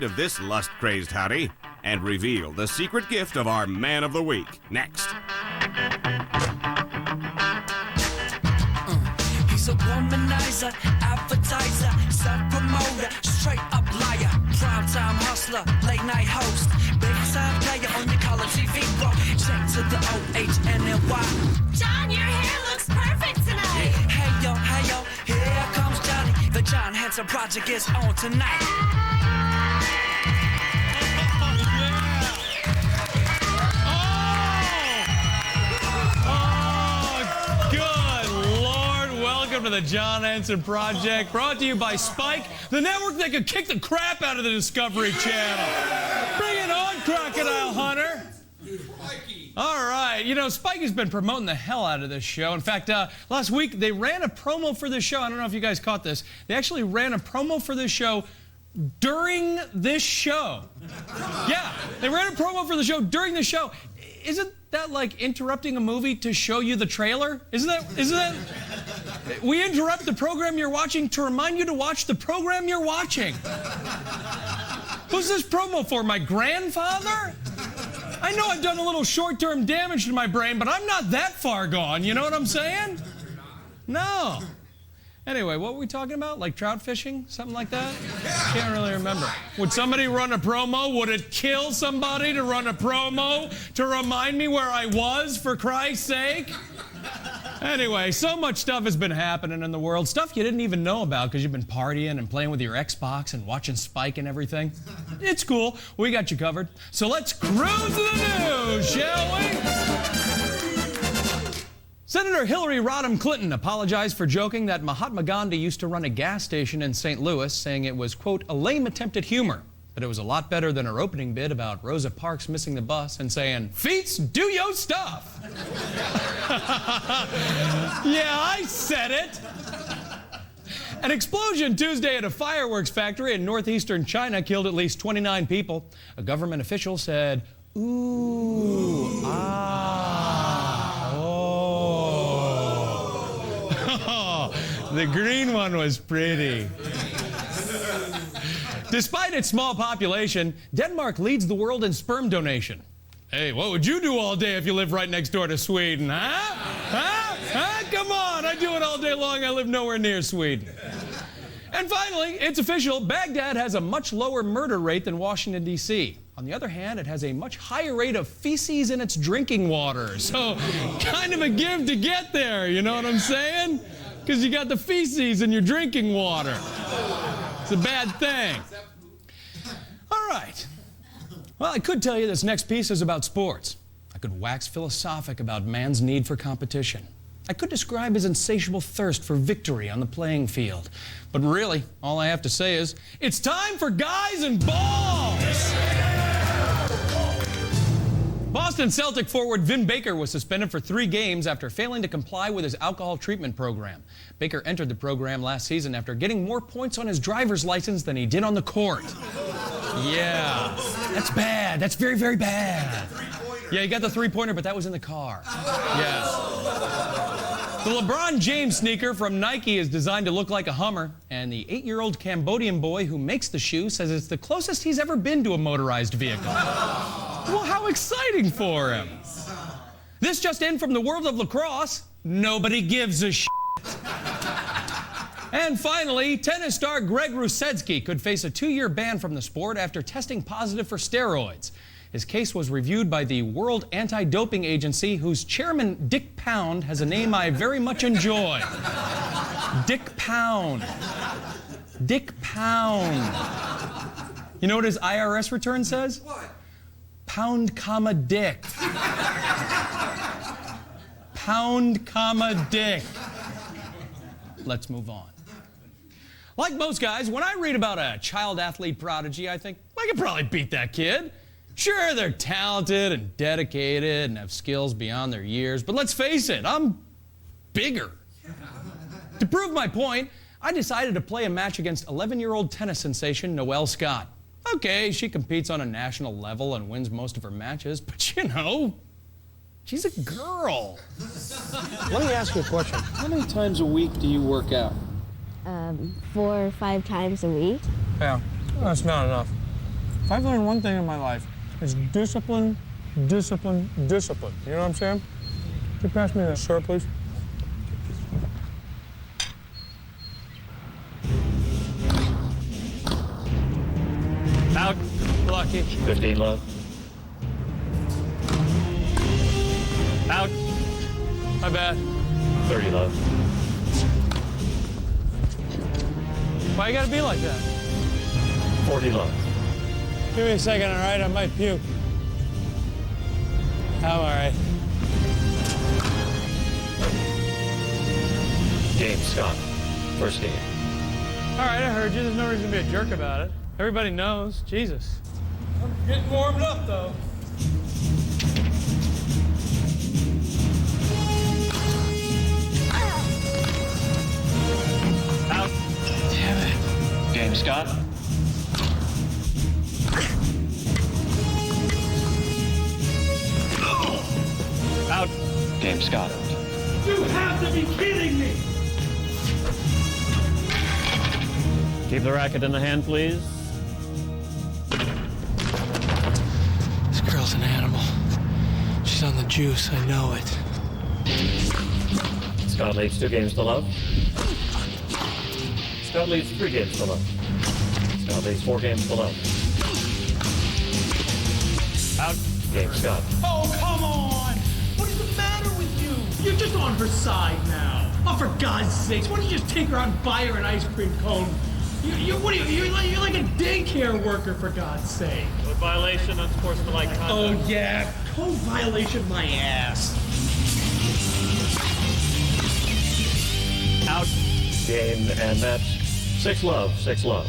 of this lust-crazed hottie and reveal the secret gift of our Man of the Week. Next. He's a womanizer, advertiser, self-promoter, straight-up liar, prime-time hustler, late-night host, big-time player on your color TV, bro. Check to the O-H-N-L-Y. John, your hair looks perfect tonight. Hey, yo, here comes Johnny. The John Henson Project is on tonight. Welcome to the John Henson Project, brought to you by Spike, the network that could kick the crap out of the Discovery Channel. Bring it on, Crocodile Hunter. All right, you know, Spike has been promoting the hell out of this show. In fact, last week they ran a promo for this show. I don't know if you guys caught this. They actually ran a promo for this show during this show. Yeah, they ran a promo for the show during the show. Isn't that like interrupting a movie to show you the trailer? Isn't that? We interrupt the program you're watching to remind you to watch the program you're watching. Who's this promo for? My grandfather? I know I've done a little short-term damage to my brain, but I'm not that far gone. You know what I'm saying? No. Anyway, what were we talking about? Like trout fishing? Something like that? Can't really remember. Would somebody run a promo? Would it kill somebody to run a promo to remind me where I was, for Christ's sake? Anyway, so much stuff has been happening in the world. Stuff you didn't even know about because you've been partying and playing with your Xbox and watching Spike and everything. It's cool. We got you covered. So let's cruise the news, shall we? Senator Hillary Rodham Clinton apologized for joking that Mahatma Gandhi used to run a gas station in St. Louis, saying it was, quote, a lame attempt at humor. But it was a lot better than her opening bit about Rosa Parks missing the bus and saying, "Feets, do yo stuff." Yeah, I said it. An explosion Tuesday at a fireworks factory in northeastern China killed at least 29 people. A government official said, ooh, ah, oh. The green one was pretty. Despite its small population, Denmark leads the world in sperm donation. Hey, what would you do all day if you lived right next door to Sweden, huh? Huh? Come on, I do it all day long. I live nowhere near Sweden. And finally, it's official. Baghdad has a much lower murder rate than Washington, D.C. On the other hand, it has a much higher rate of feces in its drinking water. So, kind of a give to get there, you know what I'm saying? Because you got the feces in your drinking water. It's a bad thing. All right. Well, I could tell you this next piece is about sports. I could wax philosophic about man's need for competition. I could describe his insatiable thirst for victory on the playing field. But really, all I have to say is, it's time for Guys and Balls! Boston Celtic forward Vin Baker was suspended for 3 games after failing to comply with his alcohol treatment program. Baker entered the program last season after getting more points on his driver's license than he did on the court. Yeah, that's bad. That's very, very bad. Yeah, he got the three-pointer, but that was in the car. Yes. The LeBron James sneaker from Nike is designed to look like a Hummer, and the 8-year-old Cambodian boy who makes the shoe says it's the closest he's ever been to a motorized vehicle. Well, how exciting for him. This just in from the world of lacrosse. Nobody gives a shit. And finally, tennis star Greg Rusedski could face a 2-year ban from the sport after testing positive for steroids. His case was reviewed by the World Anti-Doping Agency, whose chairman, Dick Pound, has a name I very much enjoy. Dick Pound. Dick Pound. You know what his IRS return says? What? Pound, comma, dick. Pound, comma, dick. Let's move on. Like most guys, when I read about a child athlete prodigy, I think, I could probably beat that kid. Sure, they're talented and dedicated and have skills beyond their years, but let's face it, I'm bigger. To prove my point, I decided to play a match against 11-year-old tennis sensation Noelle Scott. Okay, she competes on a national level and wins most of her matches, but you know, she's a girl. Let me ask you a question. How many times a week do you work out? 4 or 5 times a week. Yeah, that's not enough. If I've learned one thing in my life, it's discipline, discipline, discipline. You know what I'm saying? Could you pass me that syrup, please? Out. Lucky. 15 love. Out. My bad. 30 love. Why you gotta be like that? 40 love. Give me a second, all right? I might puke. I'm all right. James Scott. First game. All right, I heard you. There's no reason to be a jerk about it. Everybody knows. Jesus. I'm getting warmed up, though. Out. Damn it. James Scott. Out. James Scott. You have to be kidding me! Keep the racket in the hand, please. This girl's an animal. She's on the juice, I know it. Scott leads 2 games to love. Scott leads 3 games to love. Scott leads 4 games to love. Out. James Scott. Oh, come on! What is the matter with you? You're just on her side now. Oh, for God's sakes, why don't you just take her out and buy her an ice cream cone? You're like a daycare worker, for God's sake. Code violation, unsportsmanlike conduct. Oh, yeah, code violation my ass. Out. Game and match. 6 love, 6 love.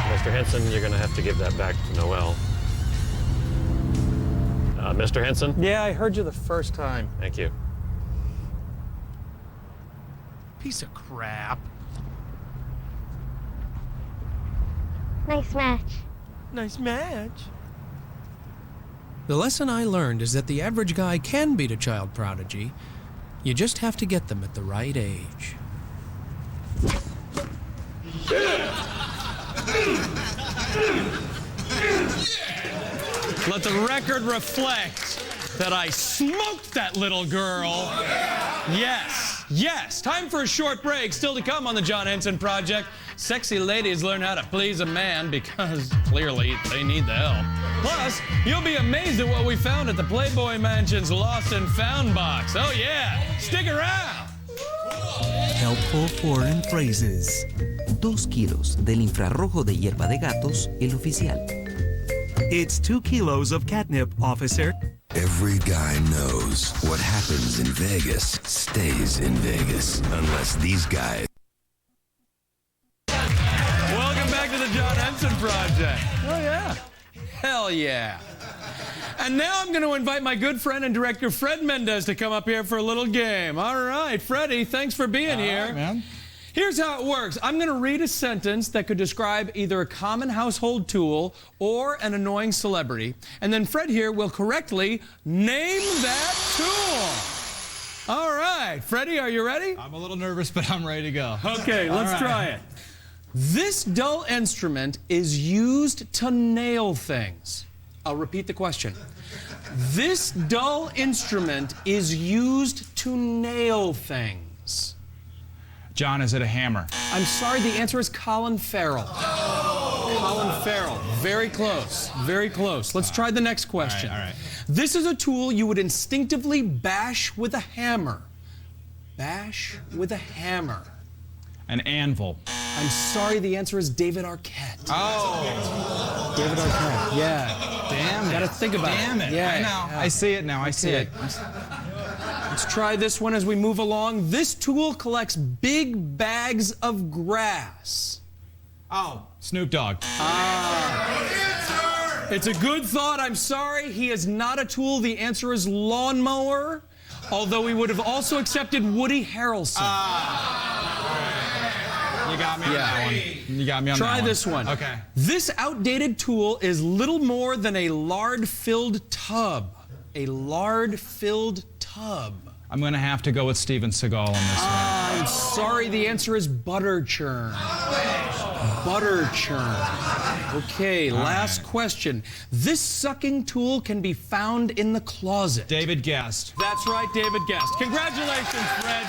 Mr. Henson, you're going to have to give that back to Noel. Mr. Henson? Yeah, I heard you the first time. Thank you. Piece of crap. Nice match. Nice match. The lesson I learned is that the average guy can beat a child prodigy. You just have to get them at the right age. Let the record reflect that I smoked that little girl. Yes, yes. Time for a short break. Still to come on the John Henson Project. Sexy ladies learn how to please a man because clearly they need the help. Plus, you'll be amazed at what we found at the Playboy Mansion's Lost and Found box. Oh yeah, stick around. Helpful foreign phrases. 2 kilos del infrarrojo de hierba de gatos, el oficial. It's 2 kilos of catnip, officer. Every guy knows what happens in Vegas stays in Vegas, unless these guys. Welcome back to the John Henson Project. Oh yeah. Hell yeah. And now I'm going to invite my good friend and director Fred Mendez to come up here for a little game. All right, Freddie, thanks for being here. All right, man. Here's how it works. I'm going to read a sentence that could describe either a common household tool or an annoying celebrity. And then Fred here will correctly name that tool. All right. Freddie, are you ready? I'm a little nervous, but I'm ready to go. Okay, let's try it. This dull instrument is used to nail things. I'll repeat the question. This dull instrument is used to nail things. John, is it a hammer? I'm sorry, the answer is Colin Farrell. Colin Farrell. Very close. Very close. Let's try the next question. All right. This is a tool you would instinctively bash with a hammer. Bash with a hammer. An anvil. I'm sorry, the answer is David Arquette. Oh. David Arquette, yeah. Damn it. Gotta think about it. Damn it. Yeah, I know. yeah. I see it now. I see it. Let's try this one as we move along. This tool collects big bags of grass. Oh, Snoop Dogg. It's a good thought. I'm sorry. He is not a tool. The answer is lawnmower, although we would have also accepted Woody Harrelson. You got me on that one. You got me on that one. Try this one. Okay. This outdated tool is little more than a lard-filled tub. A lard-filled tub. I'm going to have to go with Steven Seagal on this one. I'm sorry, the answer is butter churn. Butter churn. Okay, last question. This sucking tool can be found in the closet. David Guest. That's right, David Guest. Congratulations, Fred.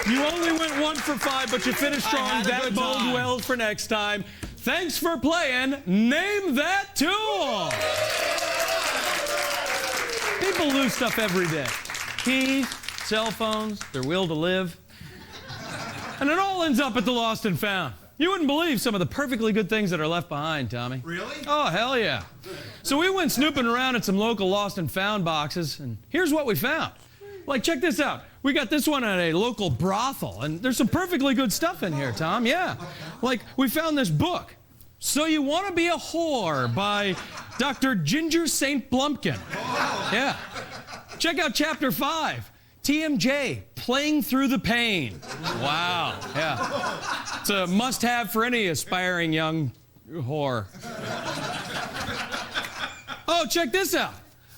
You only went 1 for 5, but you finished strong. That bodes well for next time. Thanks for playing Name That Tool. People lose stuff every day. Keys, cell phones, their will to live. And it all ends up at the Lost and Found. You wouldn't believe some of the perfectly good things that are left behind, Tommy. Really? Oh, hell yeah. So we went snooping around at some local Lost and Found boxes, and here's what we found. Like, check this out. We got this one at a local brothel, and there's some perfectly good stuff in here, Tom, yeah. Like, we found this book, So You Want to Be a Whore by Dr. Ginger St. Blumpkin. Yeah. Check out Chapter 5, TMJ, Playing Through the Pain. Wow, yeah. It's a must-have for any aspiring young whore. Oh, check this out.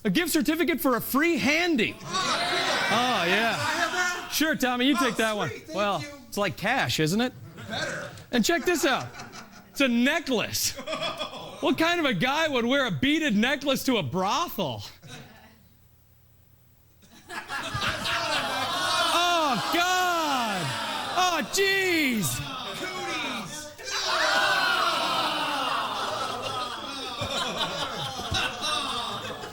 A gift certificate for a free handy. Oh, yeah. Sure, Tommy, you take that one. Well, it's like cash, isn't it? Better. And check this out. It's a necklace. What kind of a guy would wear a beaded necklace to a brothel? Oh, God! Oh, jeez!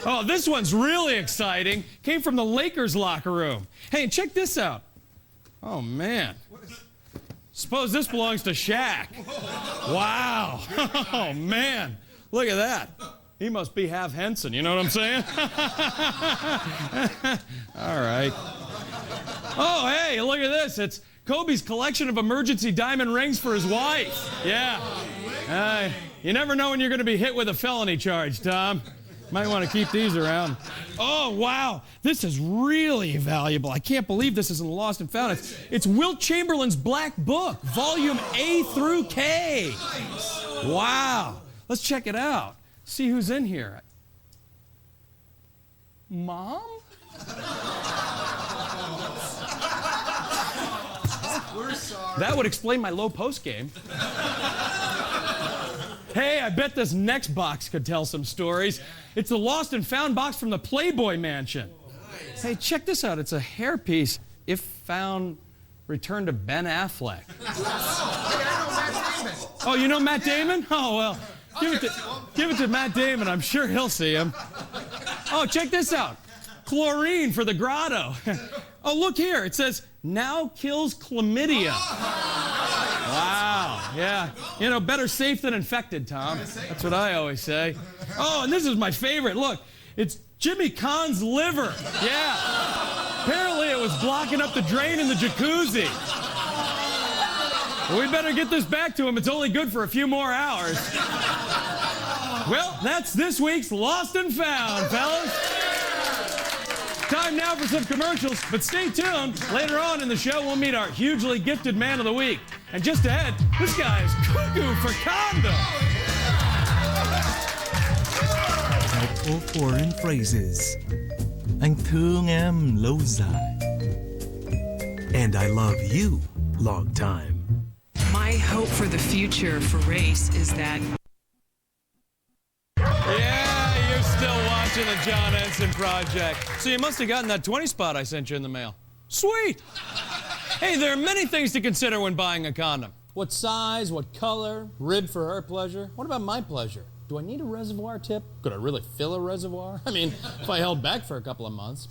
Oh, this one's really exciting. Came from the Lakers locker room. Hey, and check this out. Oh, man. Suppose this belongs to Shaq. Wow. Oh, man. Look at that. He must be half Henson, you know what I'm saying? All right. Oh, hey, look at this. It's Kobe's collection of emergency diamond rings for his wife. Yeah. You never know when you're going to be hit with a felony charge, Tom. Might want to keep these around. Oh, wow. This is really valuable. I can't believe this isn't Lost and Found. It's Wilt Chamberlain's Black Book, volume A through K. Wow. Let's check it out. See who's in here. Mom? We're sorry. That would explain my low post game. Hey, I bet this next box could tell some stories. It's the Lost and Found box from the Playboy Mansion. Nice. Hey, check this out. It's a hairpiece. If found, returned to Ben Affleck. Oh, you know Matt Damon? Oh, well, give it to Matt Damon. I'm sure he'll see him. Oh, check this out. Chlorine for the grotto. Oh, look here. It says, now kills chlamydia. Wow, yeah. You know, better safe than infected, Tom. That's what I always say. Oh, and this is my favorite. Look, it's Jimmy Kahn's liver. Yeah. Apparently it was blocking up the drain in the jacuzzi. Well, we better get this back to him. It's only good for a few more hours. Well, that's this week's Lost and Found, fellas. Time now for some commercials, but stay tuned. Later on in the show, we'll meet our hugely gifted man of the week. And just ahead, this guy is cuckoo for Condom. Helpful foreign phrases. Anh thương em lâu dài. And I love you long time. My hope for the future for race is that... Yeah, you're still watching the John Henson Project. So you must have gotten that 20 spot I sent you in the mail. Sweet. Hey, there are many things to consider when buying a condom. What size, what color, rib for her pleasure. What about my pleasure? Do I need a reservoir tip? Could I really fill a reservoir? I mean, if I held back for a couple of months.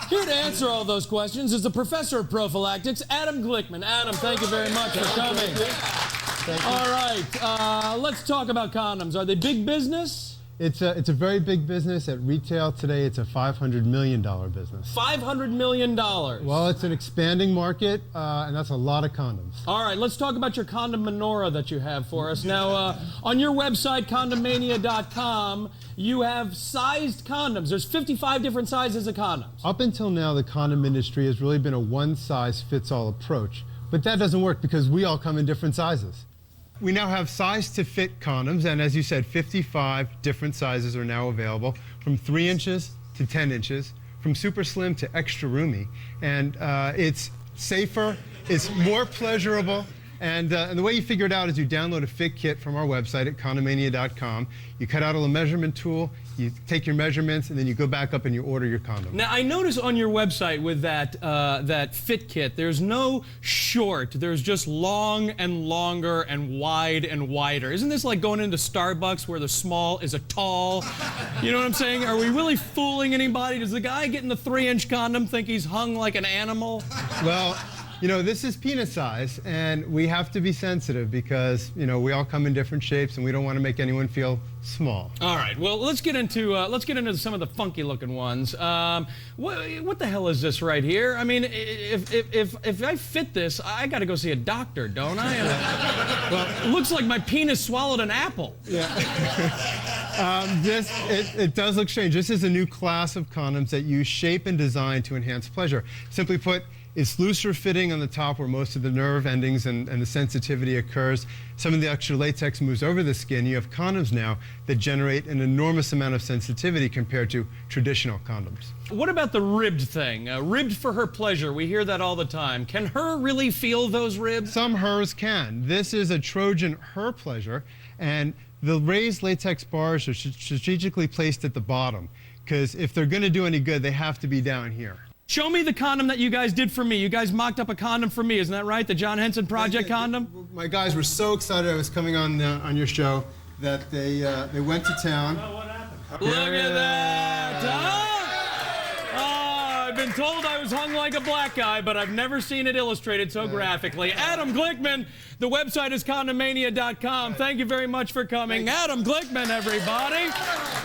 Here to answer all those questions is the professor of prophylactics, Adam Glickman. Adam, thank you very much for coming. Thank you. All right, let's talk about condoms. Are they big business? It's a very big business. At retail today, it's a $500 million business. $500 million. Well, it's an expanding market, and that's a lot of condoms. All right, let's talk about your condom menorah that you have for us. Now, on your website, condommania.com, you have sized condoms. There's 55 different sizes of condoms. Up until now, the condom industry has really been a one-size-fits-all approach, But that doesn't work because we all come in different sizes. We now have size-to-fit condoms, and as you said, 55 different sizes are now available, from 3 inches to 10 inches, from super slim to extra roomy. And it's safer, it's more pleasurable, and the way you figure it out is you download a fit kit from our website at condomania.com. You cut out a measurement tool, you take your measurements, and then you go back up and you order your condom. Now, I notice on your website with that fit kit, there's no short. There's just long and longer and wide and wider. Isn't this like going into Starbucks where the small is a tall? You know what I'm saying? Are we really fooling anybody? Does the guy getting the 3-inch condom think he's hung like an animal? Well, you know, this is penis size, and we have to be sensitive because, you know, we all come in different shapes, and we don't want to make anyone feel small. All right. Well, let's get into some of the funky-looking ones. What the hell is this right here? I mean, if I fit this, I got to go see a doctor, don't I? Well, it looks like my penis swallowed an apple. Yeah. It does look strange. This is a new class of condoms that use shape and design to enhance pleasure. Simply put, it's looser fitting on the top where most of the nerve endings and the sensitivity occurs. Some of the extra latex moves over the skin. You have condoms now that generate an enormous amount of sensitivity compared to traditional condoms. What about the ribbed thing? Ribbed for her pleasure. We hear that all the time. Can her really feel those ribs? Some hers can. This is a Trojan her pleasure, and the raised latex bars are strategically placed at the bottom because if they're going to do any good, they have to be down here. Show me the condom that you guys did for me. You guys mocked up a condom for me, isn't that right? The John Henson Project condom? My guys were so excited I was coming on your show that they went to town. Oh, what happened? Look at that! Huh? Oh, I've been told I was hung like a black guy, but I've never seen it illustrated so graphically. Adam Glickman, the website is condomania.com. Thank you very much for coming. Adam Glickman, everybody.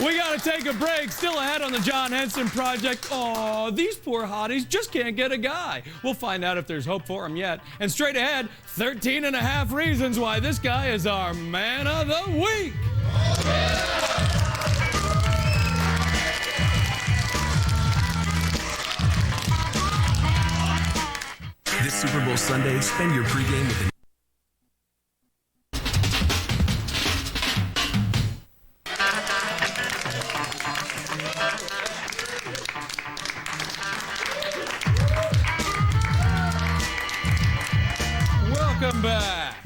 We got to take a break. Still ahead on the John Henson Project. Oh, these poor hotties just can't get a guy. We'll find out if there's hope for them yet. And straight ahead, 13 and a half reasons why this guy is our man of the week. This Super Bowl Sunday, spend your pregame with Welcome back.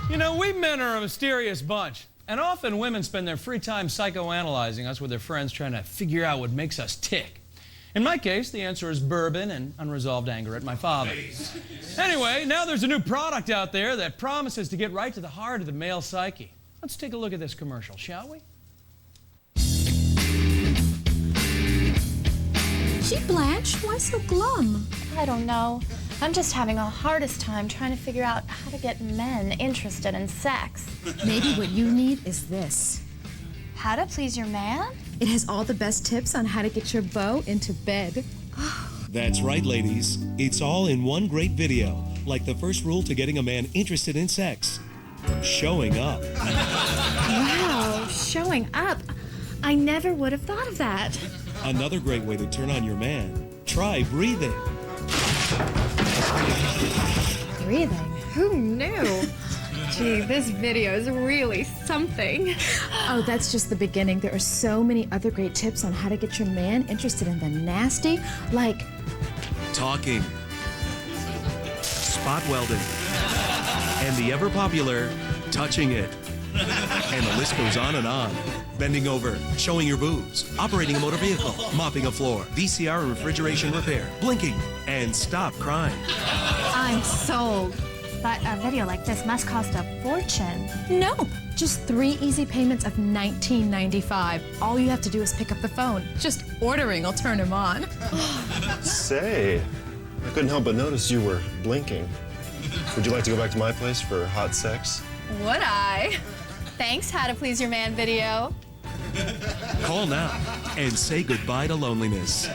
You know, we men are a mysterious bunch, and often women spend their free time psychoanalyzing us with their friends trying to figure out what makes us tick. In my case, the answer is bourbon and unresolved anger at my father. Anyway, now there's a new product out there that promises to get right to the heart of the male psyche. Let's take a look at this commercial, shall we? Gee, Blanche, why so glum? I don't know. I'm just having a hardest time trying to figure out how to get men interested in sex. Maybe what you need is this. How to please your man? It has all the best tips on how to get your beau into bed. That's right, ladies. It's all in one great video, like the first rule to getting a man interested in sex. Showing up. Wow, showing up. I never would have thought of that. Another great way to turn on your man. Try breathing. Breathing? Who knew? Gee, this video is really something. Oh, that's just the beginning. There are so many other great tips on how to get your man interested in the nasty, like talking, spot welding, and the ever popular touching it. And the list goes on and on. Bending over, showing your boobs, operating a motor vehicle, mopping a floor, VCR and refrigeration repair, blinking, and stop crying. I'm sold. But a video like this must cost a fortune. No, just 3 easy payments of $19.95. All you have to do is pick up the phone. Just ordering will turn him on. Say, I couldn't help but notice you were blinking. Would you like to go back to my place for hot sex? Would I? Thanks, How to Please Your Man video. Call now and say goodbye to loneliness.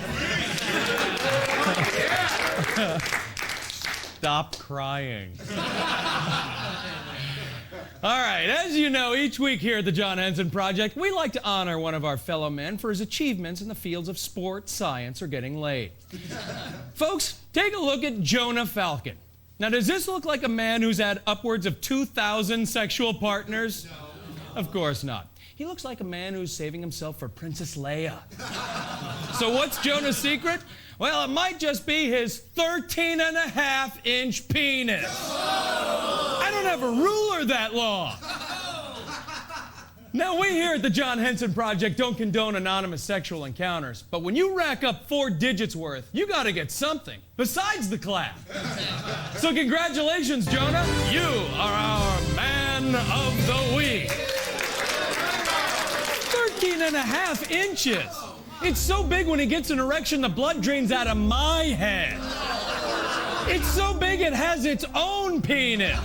Stop crying. All right, as you know, each week here at the John Henson Project, we like to honor one of our fellow men for his achievements in the fields of sport, science, or getting laid. Folks, take a look at Jonah Falcon. Now, does this look like a man who's had upwards of 2,000 sexual partners? No. Of course not. He looks like a man who's saving himself for Princess Leia. So what's Jonah's secret? Well, it might just be his 13.5-inch penis. I don't have a ruler that long. Now, we here at the John Henson Project don't condone anonymous sexual encounters, but when you rack up 4 digits worth, you gotta get something besides the clap. So congratulations, Jonah. You are our man of the week. 13.5 inches. It's so big when he gets an erection, the blood drains out of my head. It's so big it has its own penis.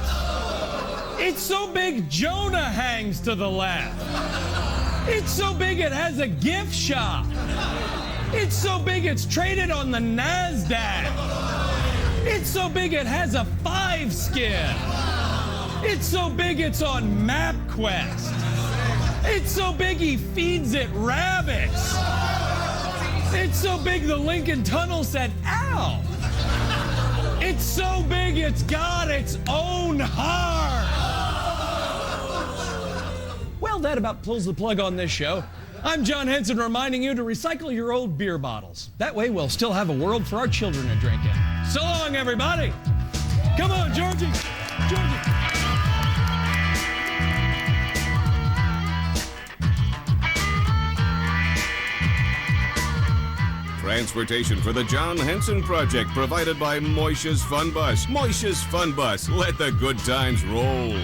It's so big Jonah hangs to the left. It's so big it has a gift shop. It's so big it's traded on the NASDAQ. It's so big it has a 5-skin. It's so big it's on MapQuest. It's so big he feeds it rabbits. It's so big the Lincoln Tunnel said, ow. It's so big it's got its own heart. Well, that about pulls the plug on this show. I'm John Henson reminding you to recycle your old beer bottles. That way we'll still have a world for our children to drink in. So long, everybody. Come on, Georgie. Georgie. Transportation for the John Henson Project provided by Moisha's Fun Bus. Moisha's Fun Bus. Let the good times roll.